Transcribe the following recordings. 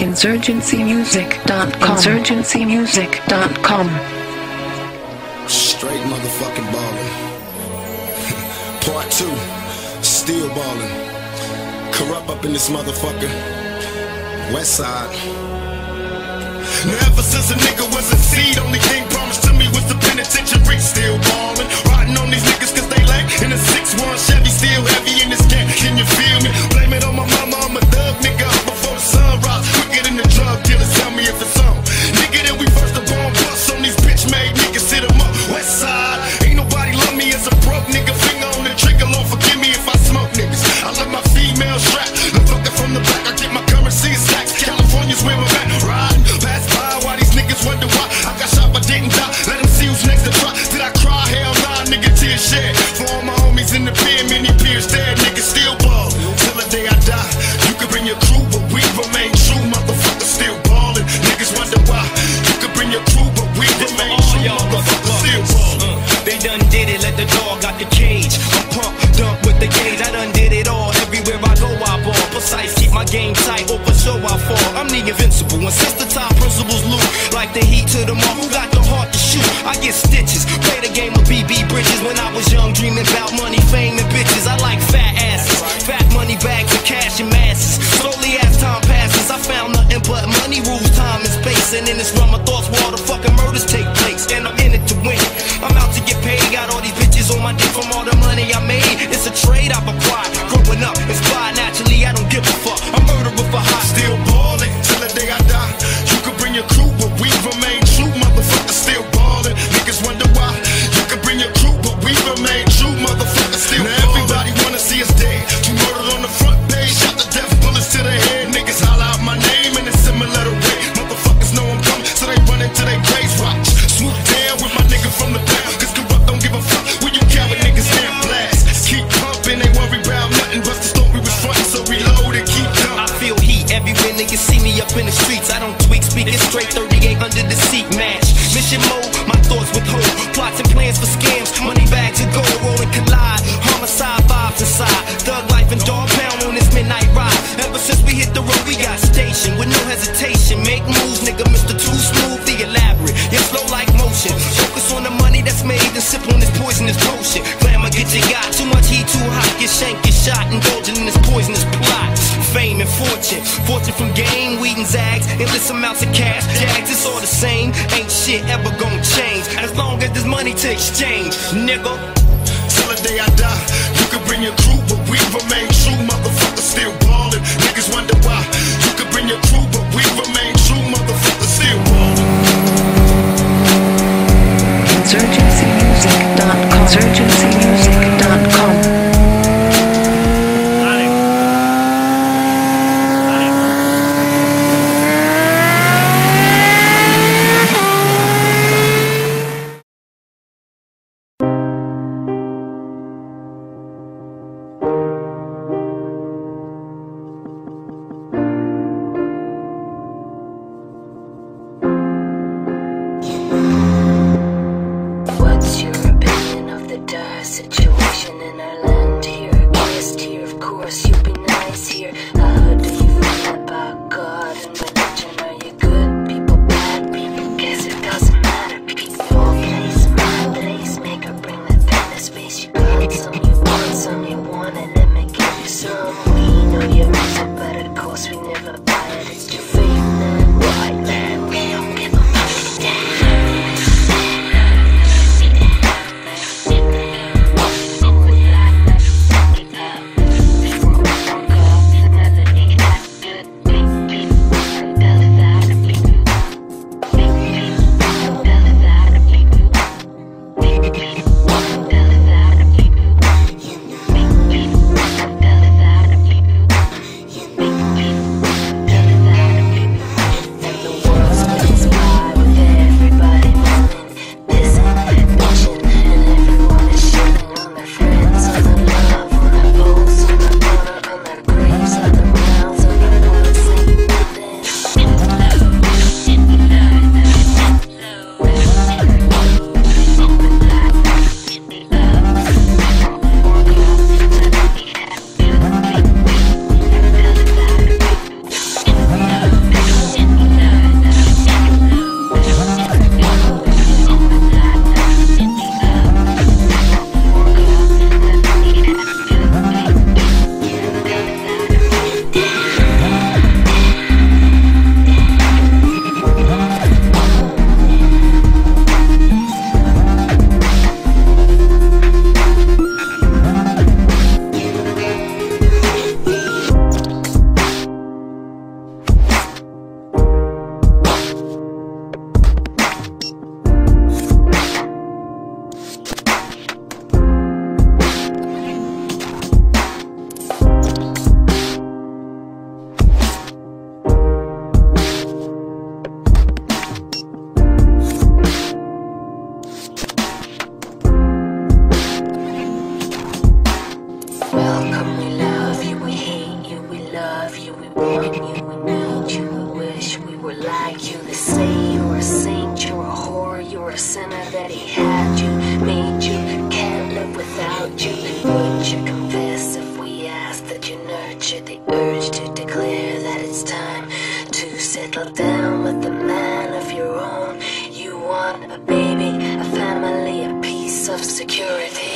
Insurgencymusic.com. Insurgencymusic.com. Straight motherfucking ballin'. Part 2, still ballin'. Corrupt up in this motherfucker. West side. Now ever since a nigga was a seed, only thing promised to me was the penitentiary. Still ballin', riding on these niggas cause they lame. In a 6-1 Chevy, still heavy in this game. Can you feel me? Blame it on my mama, I'm a thug nigga up before the sunrise. Quicker than the drug dealers, tell me if it's on. Nigga, that we first the born bust on these bitch made niggas, hit 'em up. West side, ain't nobody love me as a broke nigga. Finger on the trigger, Lord forgive me if I smoke niggas. I let my female strap, I'm fucking from the back. I get my currency in stacks. California's where I'm at, riding past by while these niggas wonder why I got shot but didn't die. Let them see who's next to try. Did I cry? Hell nah, nigga, tears shed. For all my homies in the pen, many peers dead. Niggas still ballin' till the day I die. You can bring your crew, but we remain true. Motherfuckers still ballin'. Niggas wonder why. You can bring your crew, but we remain true. Motherfuckers still ballin'. They done did it, let the dog out the cage. I'm pumped up with the gauge. I done did it all. Everywhere I go, I ball. Precise, keep my game tight. Over show I fall. I'm the invincible. And since the top principles loot, like the heat to the mark, who got the heart to shoot? I get stitches. Play the game of BB Bridges. When I was young, dreaming about money, fame, and bitches. I like fat asses, fat money bags of cash and masses. Slowly as time passes, I found nothing but money rules, time and space. And in this realm of thoughts, where all the fucking murders take place. And I'm in it to win it. I'm out to get paid. Got all these bitches on my dick from all the money I made. It's a trade I've acquired. Growing up, inspired naturally. I don't give a fuck. I'm murderer for high. Still ballin' till the day I die. You can bring your crew, but we remain true. Motherfuckers still ballin'. Niggas wonder why. You can bring your crew, but we remain true. Motherfuckers still ballin'. Now everybody wanna see us dead. You murdered on the front page. Shot the death bullets to the head. Niggas holler out my name in a similar way. Motherfuckers know I'm coming, so they run into their graves. Watch. Swoop down with my nigga from the back. Cause corrupt don't give a fuck when you carry niggas can't blast. Keep pumping, they worry about nothing. But the thought we was frontin', so reload and keep dumping. I feel heat everywhere niggas see me up in the streets. I don't tweak, speaking straight 38 under the seat match. Mission mode, my thoughts withhold. Plots and plans for scams, money bags and gold rolling collide. Homicide vibes inside, thug life and dog pound on this midnight ride. Ever since we hit the road, we got stationed with no hesitation. Make moves, nigga, Mr. Too Smooth, the elaborate. It's slow like motion. Focus on the money that's made and sip on this poisonous potion. Glamour get you got too much heat, too hot. Get shanked, get shot, indulging in this poisonous plot. Fame and fortune, fortune from game, weed and zags, endless amounts of cash. Jags, it's all the same. Ain't shit ever gonna change as long as there's money to exchange, nigga. Till the day I die, you can bring your crew, but we remain true. Motherfuckers still ballin'. Niggas wonder why. You can bring your crew, but we remain true. Motherfuckers still ballin'. Insurgencymusic.com. Insurgencymusic.com. love you, we want you, we need you, we wish we were like you. They say you're a saint, you're a whore, you're a sinner, that he had you, made you, can't live without you. Would you confess if we asked that you nurtured the urge to declare that it's time to settle down with a man of your own? You want a baby, a family, a piece of security.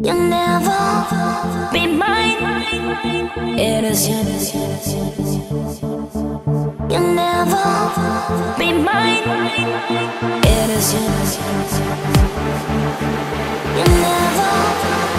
You'll never be mine. It is you. You'll never be mine. It is you. You'll never